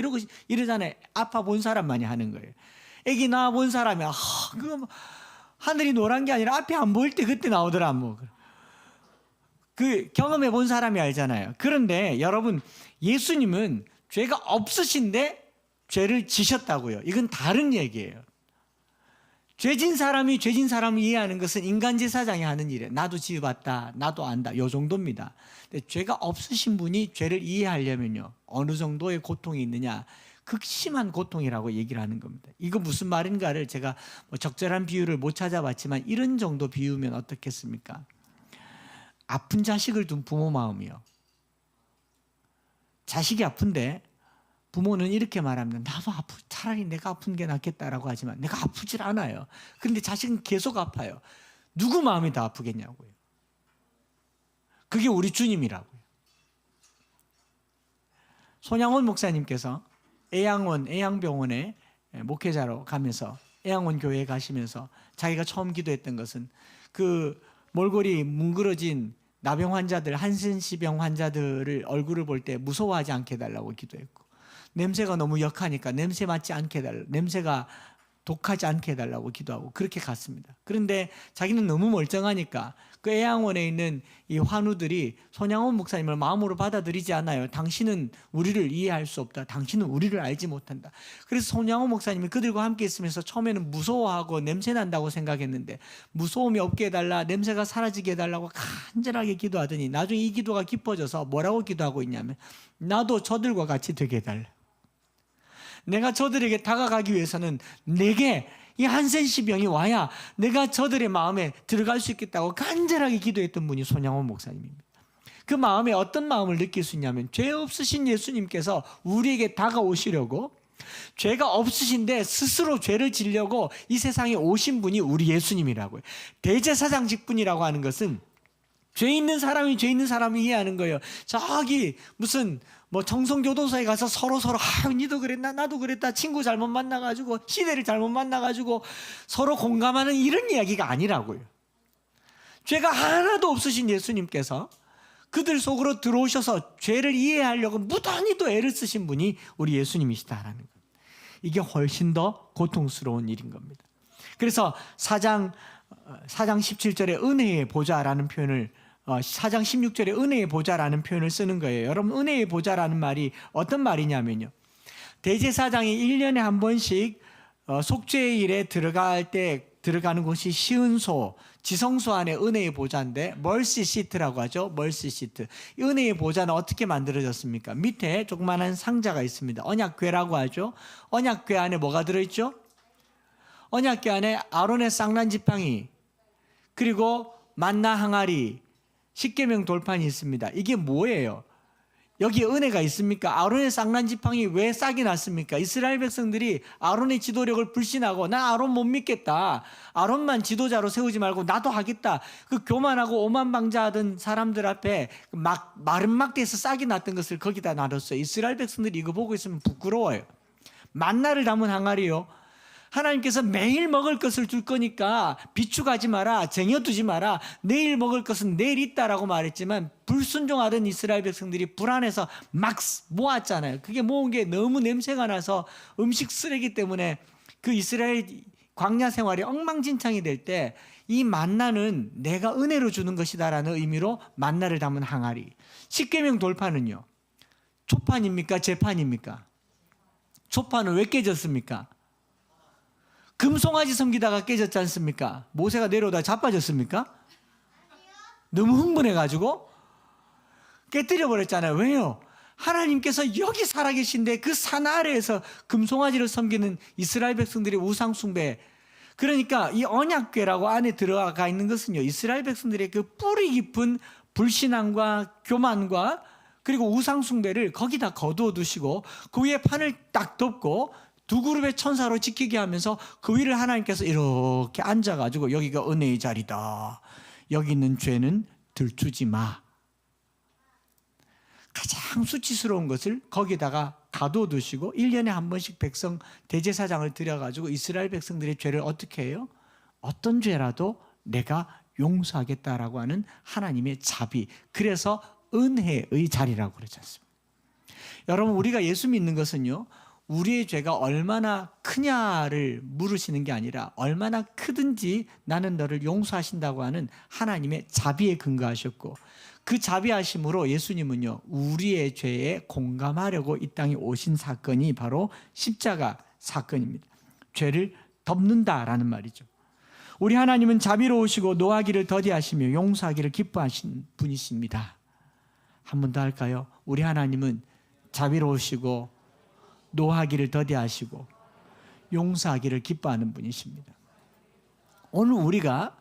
이러잖아요. 아파 본 사람만이 하는 거예요. 애기 낳아 본 사람이 그거 하늘이 노란 게 아니라 앞이 안 보일 때 그때 나오더라. 그 경험해 본 사람이 알잖아요. 그런데 여러분, 예수님은 죄가 없으신데 죄를 지셨다고요. 이건 다른 얘기예요. 죄진 사람을 이해하는 것은 인간 제사장이 하는 일이에요. 나도 지어봤다, 나도 안다, 요 정도입니다. 근데 죄가 없으신 분이 죄를 이해하려면요, 어느 정도의 고통이 있느냐, 극심한 고통이라고 얘기를 하는 겁니다. 이거 무슨 말인가를 제가 적절한 비유를 못 찾아봤지만, 이런 정도 비유면 어떻겠습니까? 아픈 자식을 둔 부모 마음이요. 자식이 아픈데 부모는 이렇게 말합니다. 나도 차라리 내가 아픈 게 낫겠다라고 하지만 내가 아프질 않아요. 그런데 자식은 계속 아파요. 누구 마음이 더 아프겠냐고요. 그게 우리 주님이라고요. 손양원 목사님께서 애양병원에 목회자로 가면서, 애양원 교회에 가시면서 자기가 처음 기도했던 것은, 그 몰골이 뭉그러진 나병 환자들, 한센시병 환자들을 얼굴을 볼 때 무서워하지 않게 해달라고 기도했고, 냄새가 너무 역하니까 냄새 맡지 않게 해달라고, 냄새가 독하지 않게 해달라고 기도하고 그렇게 갔습니다. 그런데 자기는 너무 멀쩡하니까 그 애양원에 있는 이 환우들이 손양원 목사님을 마음으로 받아들이지 않아요. 당신은 우리를 이해할 수 없다, 당신은 우리를 알지 못한다. 그래서 손양원 목사님이 그들과 함께 있으면서 처음에는 무서워하고 냄새 난다고 생각했는데, 무서움이 없게 해달라, 냄새가 사라지게 해달라고 간절하게 기도하더니 나중에 이 기도가 깊어져서 뭐라고 기도하고 있냐면, 나도 저들과 같이 되게 해달라. 내가 저들에게 다가가기 위해서는 내게 이 한센시병이 와야 내가 저들의 마음에 들어갈 수 있겠다고 간절하게 기도했던 분이 손양원 목사님입니다. 그 마음에 어떤 마음을 느낄 수 있냐면, 죄 없으신 예수님께서 우리에게 다가오시려고, 죄가 없으신데 스스로 죄를 지려고 이 세상에 오신 분이 우리 예수님이라고요. 대제사장 직분이라고 하는 것은 죄 있는 사람이 이해하는 거예요. 저기 무슨 청송교도소에 가서 서로 니도 그랬나 나도 그랬다, 친구 잘못 만나가지고 시대를 잘못 만나가지고 서로 공감하는 이런 이야기가 아니라고요. 죄가 하나도 없으신 예수님께서 그들 속으로 들어오셔서 죄를 이해하려고 무단히도 애를 쓰신 분이 우리 예수님이시다라는 것. 이게 훨씬 더 고통스러운 일인 겁니다. 그래서 4장 17절에 은혜의 보좌라는 표현을, 4장 16절에 은혜의 보좌라는 표현을 쓰는 거예요. 여러분, 은혜의 보좌라는 말이 어떤 말이냐면요, 대제사장이 1년에 한 번씩 속죄의 일에 들어갈 때 들어가는 곳이 시은소, 지성소 안에 은혜의 보좌인데 멀시 시트라고 하죠. 멀시 시트. 이 은혜의 보좌는 어떻게 만들어졌습니까? 밑에 조그마한 상자가 있습니다. 언약궤라고 하죠. 언약궤 안에 뭐가 들어있죠? 언약궤 안에 아론의 쌍난 지팡이, 그리고 만나 항아리, 십계명 돌판이 있습니다. 이게 뭐예요? 여기에 은혜가 있습니까? 아론의 쌍난 지팡이 왜 싹이 났습니까? 이스라엘 백성들이 아론의 지도력을 불신하고 나 아론 못 믿겠다, 아론만 지도자로 세우지 말고 나도 하겠다, 그 교만하고 오만방자하던 사람들 앞에 마른 막대에서 싹이 났던 것을 거기다 놔뒀어요. 이스라엘 백성들이 이거 보고 있으면 부끄러워요. 만나를 담은 항아리요, 하나님께서 매일 먹을 것을 줄 거니까 비축하지 마라, 쟁여두지 마라, 내일 먹을 것은 내일 있다라고 말했지만 불순종하던 이스라엘 백성들이 불안해서 막 모았잖아요. 그게 모은 게 너무 냄새가 나서 음식 쓰레기 때문에 그 이스라엘 광야 생활이 엉망진창이 될 때 이 만나는 내가 은혜로 주는 것이다라는 의미로 만나를 담은 항아리. 십계명 돌판은요, 초판입니까? 재판입니까? 초판은 왜 깨졌습니까? 금송아지 섬기다가 깨졌지 않습니까? 모세가 내려오다 자빠졌습니까? 너무 흥분해가지고 깨뜨려 버렸잖아요. 왜요? 하나님께서 여기 살아계신데 그 산 아래에서 금송아지를 섬기는 이스라엘 백성들의 우상 숭배, 그러니까 이 언약궤라고 안에 들어가 있는 것은요, 이스라엘 백성들의 그 뿌리 깊은 불신앙과 교만과 그리고 우상 숭배를 거기다 거두어 두시고 그 위에 판을 딱 덮고 두 그룹의 천사로 지키게 하면서 그 위를 하나님께서 이렇게 앉아가지고 여기가 은혜의 자리다, 여기 있는 죄는 들추지 마, 가장 수치스러운 것을 거기다가 가둬 두시고 1년에 한 번씩 백성 대제사장을 들여가지고 이스라엘 백성들의 죄를 어떻게 해요? 어떤 죄라도 내가 용서하겠다라고 하는 하나님의 자비, 그래서 은혜의 자리라고 그러지 않습니까? 여러분, 우리가 예수 믿는 것은요, 우리의 죄가 얼마나 크냐를 물으시는 게 아니라 얼마나 크든지 나는 너를 용서하신다고 하는 하나님의 자비에 근거하셨고, 그 자비하심으로 예수님은요, 우리의 죄에 공감하려고 이 땅에 오신 사건이 바로 십자가 사건입니다. 죄를 덮는다라는 말이죠. 우리 하나님은 자비로우시고 노하기를 더디하시며 용서하기를 기뻐하신 분이십니다. 한 번 더 할까요? 우리 하나님은 자비로우시고 노하기를 더디하시고 용서하기를 기뻐하는 분이십니다. 오늘 우리가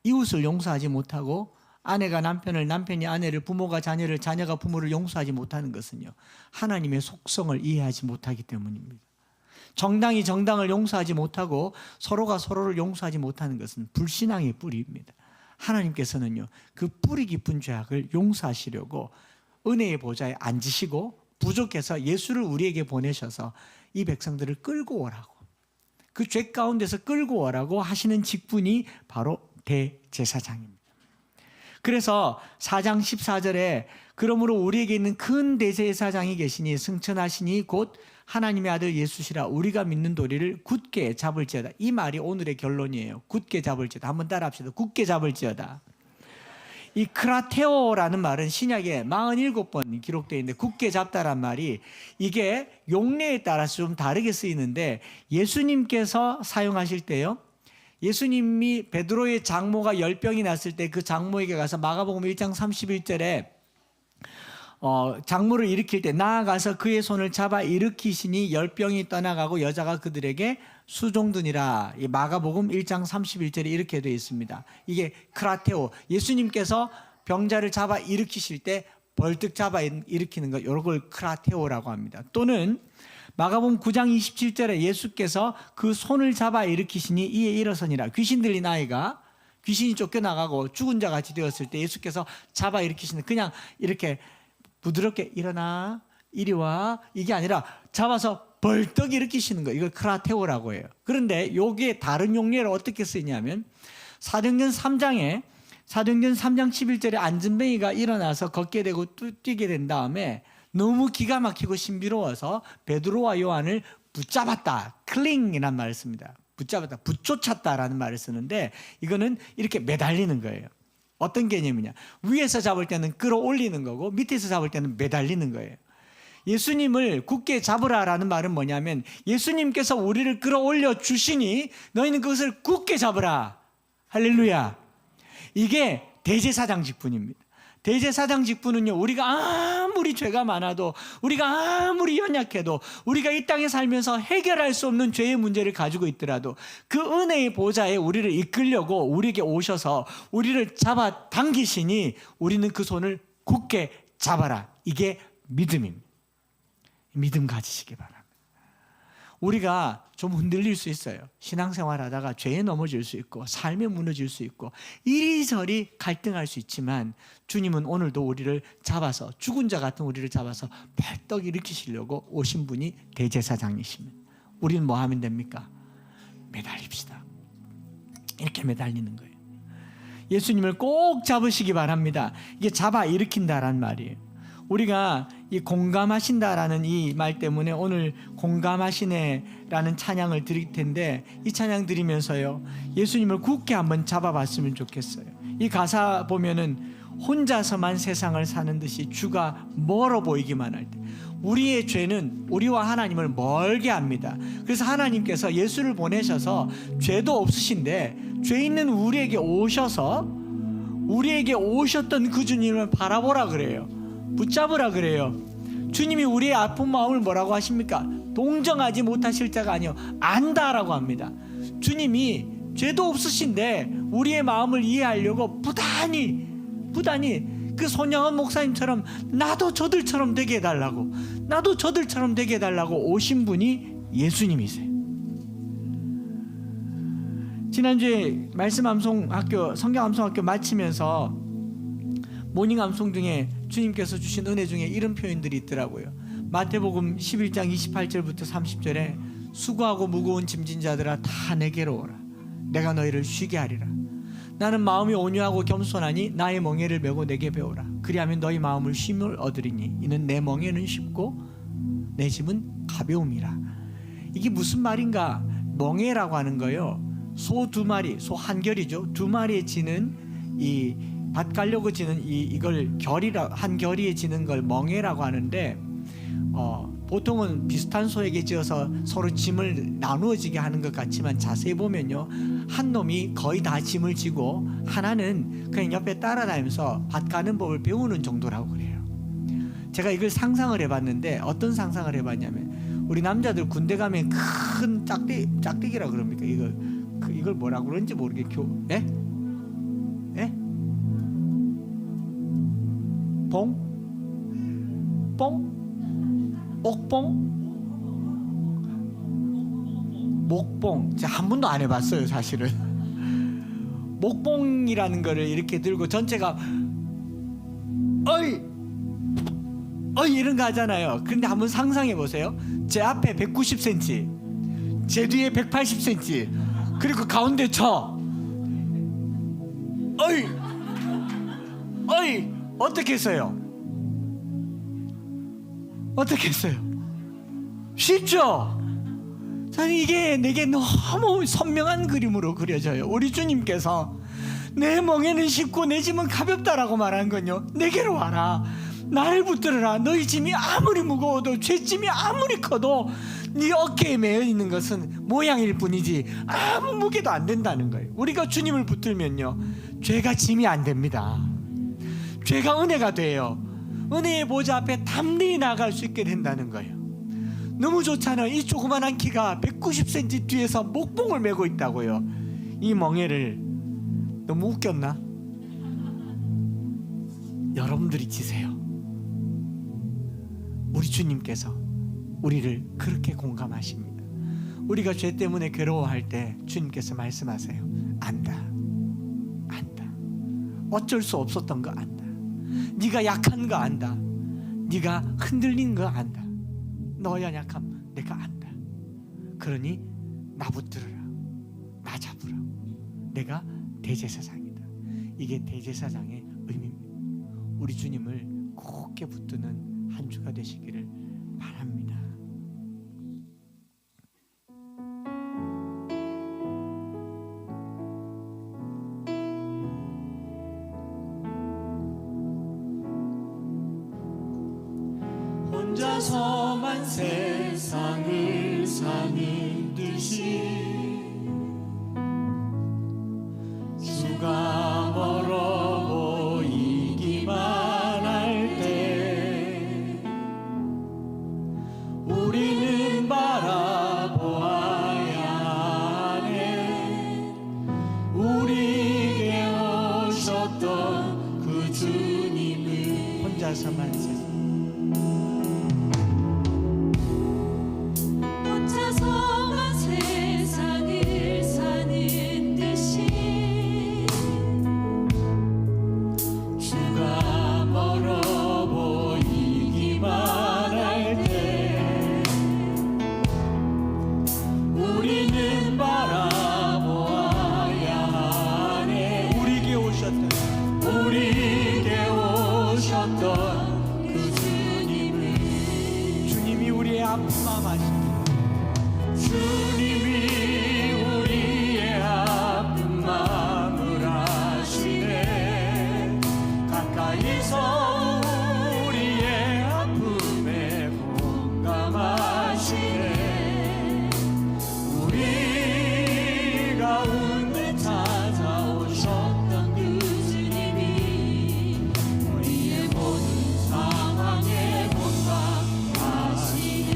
이웃을 용서하지 못하고 아내가 남편을, 남편이 아내를, 부모가 자녀를, 자녀가 부모를 용서하지 못하는 것은요, 하나님의 속성을 이해하지 못하기 때문입니다. 정당이 정당을 용서하지 못하고 서로가 서로를 용서하지 못하는 것은 불신앙의 뿌리입니다. 하나님께서는요, 그 뿌리 깊은 죄악을 용서하시려고 은혜의 보좌에 앉으시고 부족해서 예수를 우리에게 보내셔서 이 백성들을 끌고 오라고, 그 죄 가운데서 끌고 오라고 하시는 직분이 바로 대제사장입니다. 그래서 4장 14절에 그러므로 우리에게 있는 큰 대제사장이 계시니 승천하시니 곧 하나님의 아들 예수시라 우리가 믿는 도리를 굳게 잡을지어다. 이 말이 오늘의 결론이에요. 굳게 잡을지어다. 한번 따라합시다. 굳게 잡을지어다. 이 크라테오라는 말은 신약에 47번 기록되어 있는데 굳게 잡다란 말이 이게 용례에 따라서 좀 다르게 쓰이는데, 예수님께서 사용하실 때요, 예수님이 베드로의 장모가 열병이 났을 때 그 장모에게 가서 마가복음 1장 31절에 장모를 일으킬 때 나아가서 그의 손을 잡아 일으키시니 열병이 떠나가고 여자가 그들에게 수종드니라. 이 마가복음 1장 31절에 이렇게 되어 있습니다. 이게 크라테오, 예수님께서 병자를 잡아 일으키실 때 벌떡 잡아 일으키는 것, 이걸 크라테오라고 합니다. 또는 마가복음 9장 27절에 예수께서 그 손을 잡아 일으키시니 이에 일어서니라. 귀신 들린 아이가 귀신이 쫓겨나가고 죽은 자 같이 되었을 때 예수께서 잡아 일으키시는, 그냥 이렇게 부드럽게 일어나, 이리 와, 이게 아니라 잡아서 벌떡 일으키시는 거예요. 이걸 크라테오라고 해요. 그런데 이게 다른 용례로 어떻게 쓰이냐면 사도행전 3장 11절에 안진뱅이가 일어나서 걷게 되고 뛰게 된 다음에 너무 기가 막히고 신비로워서 베드로와 요한을 붙잡았다. 클링이라는 말을 씁니다. 붙잡았다, 붙쫓았다라는 말을 쓰는데 이거는 이렇게 매달리는 거예요. 어떤 개념이냐? 위에서 잡을 때는 끌어올리는 거고 밑에서 잡을 때는 매달리는 거예요. 예수님을 굳게 잡으라라는 말은 뭐냐면 예수님께서 우리를 끌어올려 주시니 너희는 그것을 굳게 잡으라. 할렐루야. 이게 대제사장 직분입니다. 대제사장 직분은요, 우리가 아무리 죄가 많아도, 우리가 아무리 연약해도, 우리가 이 땅에 살면서 해결할 수 없는 죄의 문제를 가지고 있더라도 그 은혜의 보좌에 우리를 이끌려고 우리에게 오셔서 우리를 잡아 당기시니 우리는 그 손을 굳게 잡아라. 이게 믿음입니다. 믿음 가지시기 바랍니다. 우리가 좀 흔들릴 수 있어요. 신앙생활 하다가 죄에 넘어질 수 있고 삶에 무너질 수 있고 이리저리 갈등할 수 있지만 주님은 오늘도 우리를 잡아서, 죽은 자 같은 우리를 잡아서 벌떡 일으키시려고 오신 분이 대제사장이십니다. 우리는 뭐 하면 됩니까? 매달립시다. 이렇게 매달리는 거예요. 예수님을 꼭 잡으시기 바랍니다. 이게 잡아 일으킨다란 말이에요. 우리가 이 공감하신다라는 이 말 때문에 오늘 공감하시네라는 찬양을 드릴 텐데, 이 찬양 드리면서요, 예수님을 굳게 한번 잡아봤으면 좋겠어요. 이 가사 보면은 혼자서만 세상을 사는 듯이 주가 멀어 보이기만 할 때, 우리의 죄는 우리와 하나님을 멀게 합니다. 그래서 하나님께서 예수를 보내셔서 죄도 없으신데 죄 있는 우리에게 오셔서 우리에게 오셨던 그 주님을 바라보라 그래요. 붙잡으라 그래요. 주님이 우리의 아픈 마음을 뭐라고 하십니까? 동정하지 못하실 자가 아니요 안다라고 합니다. 주님이 죄도 없으신데 우리의 마음을 이해하려고 부단히 그 손양원 목사님처럼 나도 저들처럼 되게 해달라고, 나도 저들처럼 되게 해달라고 오신 분이 예수님이세요. 지난주에 말씀 암송학교, 성경 암송학교 마치면서 모닝 암송 중에 주님께서 주신 은혜 중에 이런 표현들이 있더라고요. 마태복음 11장 28절부터 30절에 수고하고 무거운 짐진 자들아 다 내게로 오라. 내가 너희를 쉬게 하리라. 나는 마음이 온유하고 겸손하니 나의 멍에를 메고 내게 배우라. 그리하면 너희 마음을 쉼을 얻으리니 이는 내 멍에는 쉽고 내 짐은 가벼움이라. 이게 무슨 말인가? 멍에라고 하는 거요, 소 두 마리, 소 한 결이죠. 두 마리에 지는 이 밭 가려고 지는 이걸 결이라, 한 결이에 지는 걸 멍에라고 하는데, 보통은 비슷한 소에게 지어서 서로 짐을 나누어지게 하는 것 같지만 자세히 보면요, 한 놈이 거의 다 짐을 지고 하나는 그냥 옆에 따라다니면서 밭 가는 법을 배우는 정도라고 그래요. 제가 이걸 상상을 해봤는데, 어떤 상상을 해봤냐면, 우리 남자들 군대 가면 큰 짝대기라 그럽니까? 이걸 뭐라고 그러는지 모르겠고, 예? 예? 봉? 옥봉? 목봉. 제가 한 번도 안 해봤어요, 사실은. 목봉이라는 거를 이렇게 들고 전체가 어이 이런 거 하잖아요. 그런데 한번 상상해 보세요. 제 앞에 190cm, 제 뒤에 180cm, 그리고 가운데 저. 어떻게 했어요? 어떻게 했어요? 쉽죠? 저는 이게 내게 너무 선명한 그림으로 그려져요. 우리 주님께서 내 멍에는 쉽고 내 짐은 가볍다라고 말한 건요, 내게로 와라, 나를 붙들어라. 너희 짐이 아무리 무거워도, 죄짐이 아무리 커도 네 어깨에 매여 있는 것은 모양일 뿐이지 아무 무게도 안 된다는 거예요. 우리가 주님을 붙들면요, 죄가 짐이 안 됩니다. 죄가 은혜가 돼요. 은혜의 보좌 앞에 담대히 나갈 수 있게 된다는 거예요. 너무 좋잖아요. 이 조그만한 키가 190cm 뒤에서 목봉을 메고 있다고요. 이 멍에를. 너무 웃겼나? 여러분들이 지세요. 우리 주님께서 우리를 그렇게 공감하십니다. 우리가 죄 때문에 괴로워할 때 주님께서 말씀하세요. 안다. 어쩔 수 없었던 거 안다. 네가 약한 거 안다. 네가 흔들린 거 안다. 너 연약함 내가 안다. 그러니 나 붙들어라, 나 잡으라. 내가 대제사장이다. 이게 대제사장의 의미입니다. 우리 주님을 굳게 붙드는 한 주가 되시기를 바랍니다. 혼자서만 세상을 사는 듯이 주가 멀어 보이기만 할 때 우리는 바라보아야 하네. 우리에게 오셨던 그 주님을 혼자서만 세상 아픈 마음 아십니까? 주님이 우리의 아픈 마음을 아시네. 가까이서 우리의 아픔에 공감하시네. 우리 가운데 찾아오셨던 그 주님이 우리의 모든 상황에 공감하시네.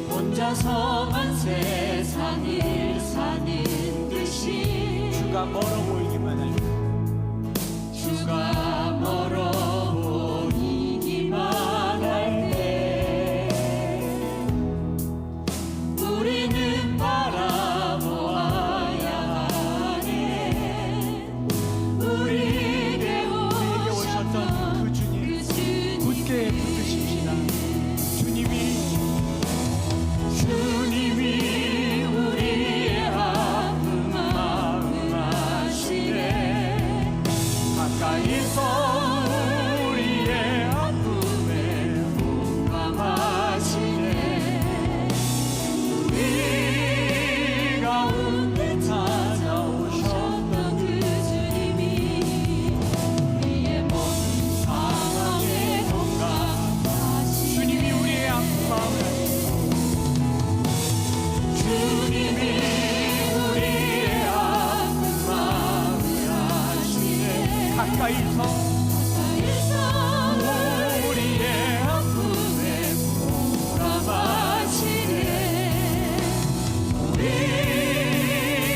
혼자서만 세상을 사는 듯이 주가 멀어 보이기만 할 때 주가 멀어 보이기만 할 때 우리는 바라보아야 하네. 우리에게 오셨던 그 주님 굳게 붙드십시다. 주님이 우리의 아픈 마음 아시네. 가까이서 우리의 아픔에 공감하시네. 우리 가운데 찾아오셨던 그 주님이 우리의 모든 상황에 공감하시네. 주님이 우리의 아픈 마음을 주님이 우리의 아픈 마음을 아시네. 가까이서 우리의 아픔에 공감하시네. 우리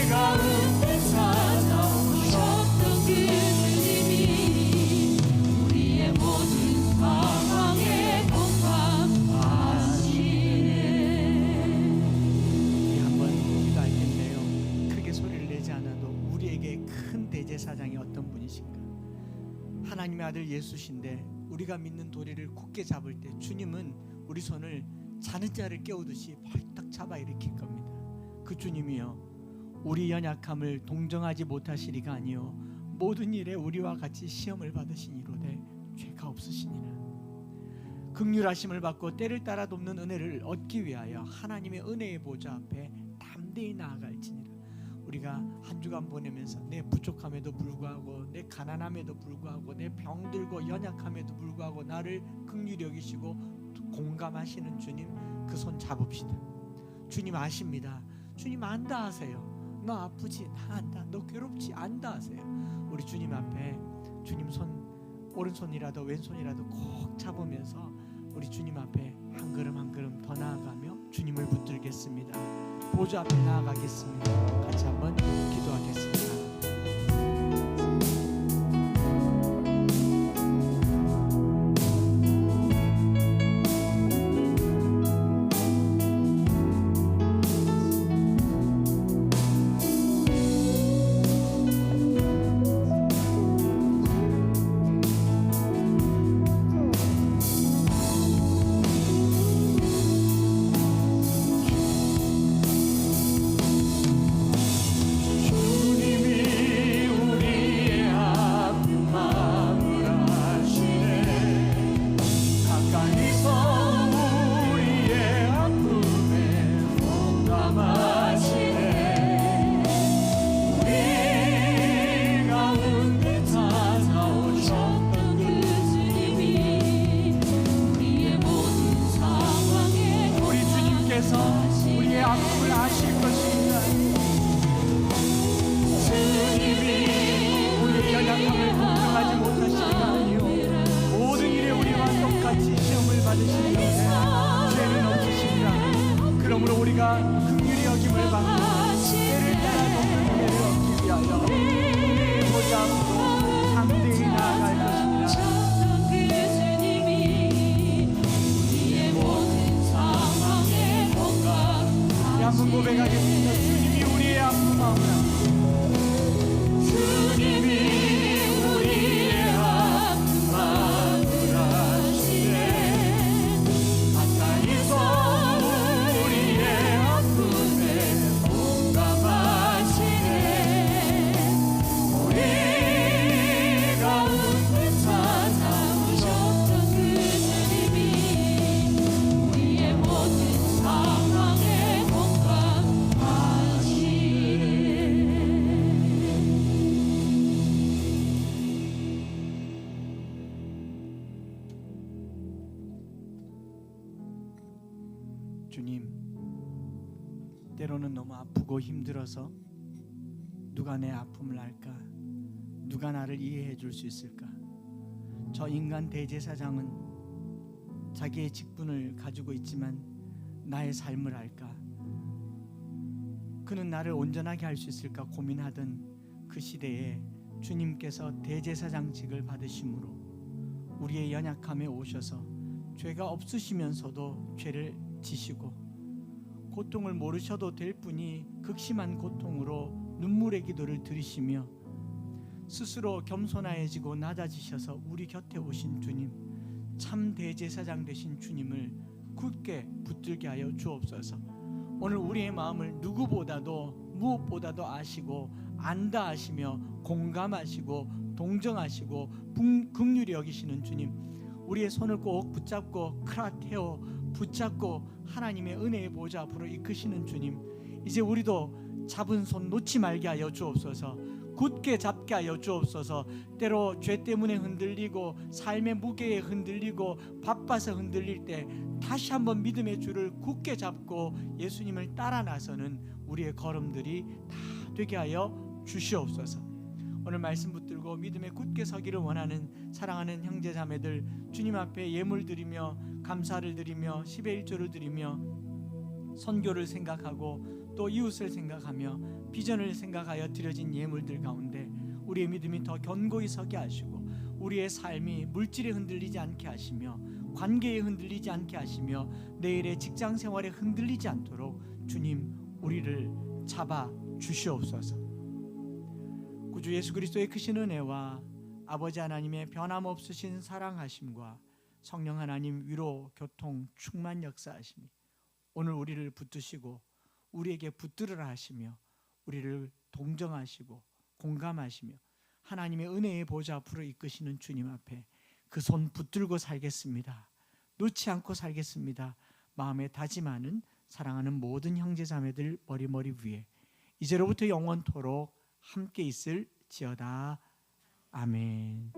가운데 찾아오셨던 그 주님이 우리의 모든 상황에 공감하시네. 우리에게 큰 대제사장이 어떤 분이신가? 하나님의 아들 예수신데 우리가 믿는 도리를 굳게 잡을 때 주님은 우리 손을 자는 자를 깨우듯이 벌떡 잡아 일으킬 겁니다. 그 주님이요 우리 연약함을 동정하지 못하시리가 아니요 모든 일에 우리와 같이 시험을 받으시니로되 죄가 없으시니라. 긍휼하심을 받고 때를 따라 돕는 은혜를 얻기 위하여 하나님의 은혜의 보좌 앞에 담대히 나아갈지니라. 우리가 한 주간 보내면서 내 부족함에도 불구하고 내 가난함에도 불구하고 내 병들고 연약함에도 불구하고 나를 긍휼히 여기시고 공감하시는 주님 그 손 잡읍시다. 주님 아십니다. 주님 안다 하세요. 너 아프지? 나 안다. 너 괴롭지? 안다 하세요. 우리 주님 앞에 주님 손 오른손이라도 왼손이라도 꼭 잡으면서 우리 주님 앞에 한 걸음 한 걸음 더 나아가며 주님을 붙들겠습니다. 보좌 앞에 나아가겠습니다. 같이 한번 기도하겠습니다. 주님, 때로는 너무 아프고 힘들어서 누가 내 아픔을 알까? 누가 나를 이해해 줄 수 있을까? 저 인간 대제사장은 자기의 직분을 가지고 있지만 나의 삶을 알까? 그는 나를 온전하게 할 수 있을까 고민하던 그 시대에 주님께서 대제사장직을 받으심으로 우리의 연약함에 오셔서 죄가 없으시면서도 죄를 지시고 고통을 모르셔도 될 뿐이 극심한 고통으로 눈물의 기도를 들으시며 스스로 겸손해지고 낮아지셔서 우리 곁에 오신 주님, 참 대제사장 되신 주님을 굳게 붙들게 하여 주옵소서. 오늘 우리의 마음을 누구보다도 무엇보다도 아시고 안다 하시며 공감하시고 동정하시고 긍휼히 여기시는 주님, 우리의 손을 꼭 붙잡고 크라테오 붙잡고 하나님의 은혜의 보좌 앞으로 이끄시는 주님, 이제 우리도 잡은 손 놓지 말게 하여 주옵소서. 굳게 잡게 하여 주옵소서. 때로 죄 때문에 흔들리고 삶의 무게에 흔들리고 바빠서 흔들릴 때 다시 한번 믿음의 줄을 굳게 잡고 예수님을 따라 나서는 우리의 걸음들이 다 되게 하여 주시옵소서. 오늘 말씀 붙들고 믿음에 굳게 서기를 원하는 사랑하는 형제자매들, 주님 앞에 예물 드리며 감사를 드리며 10의 1조를 드리며 선교를 생각하고 또 이웃을 생각하며 비전을 생각하여 드려진 예물들 가운데 우리의 믿음이 더 견고히 서게 하시고 우리의 삶이 물질에 흔들리지 않게 하시며 관계에 흔들리지 않게 하시며 내일의 직장 생활에 흔들리지 않도록 주님 우리를 잡아 주시옵소서. 구주 예수 그리스도의 크신 은혜와 아버지 하나님의 변함없으신 사랑하심과 성령 하나님 위로 교통 충만 역사하심이 오늘 우리를 붙드시고 우리에게 붙들으라 하시며 우리를 동정하시고 공감하시며 하나님의 은혜의 보좌 앞으로 이끄시는 주님 앞에 그 손 붙들고 살겠습니다. 놓지 않고 살겠습니다. 마음에 다짐하는 사랑하는 모든 형제자매들 머리 위에 이제로부터 영원토록 함께 있을지어다. 아멘.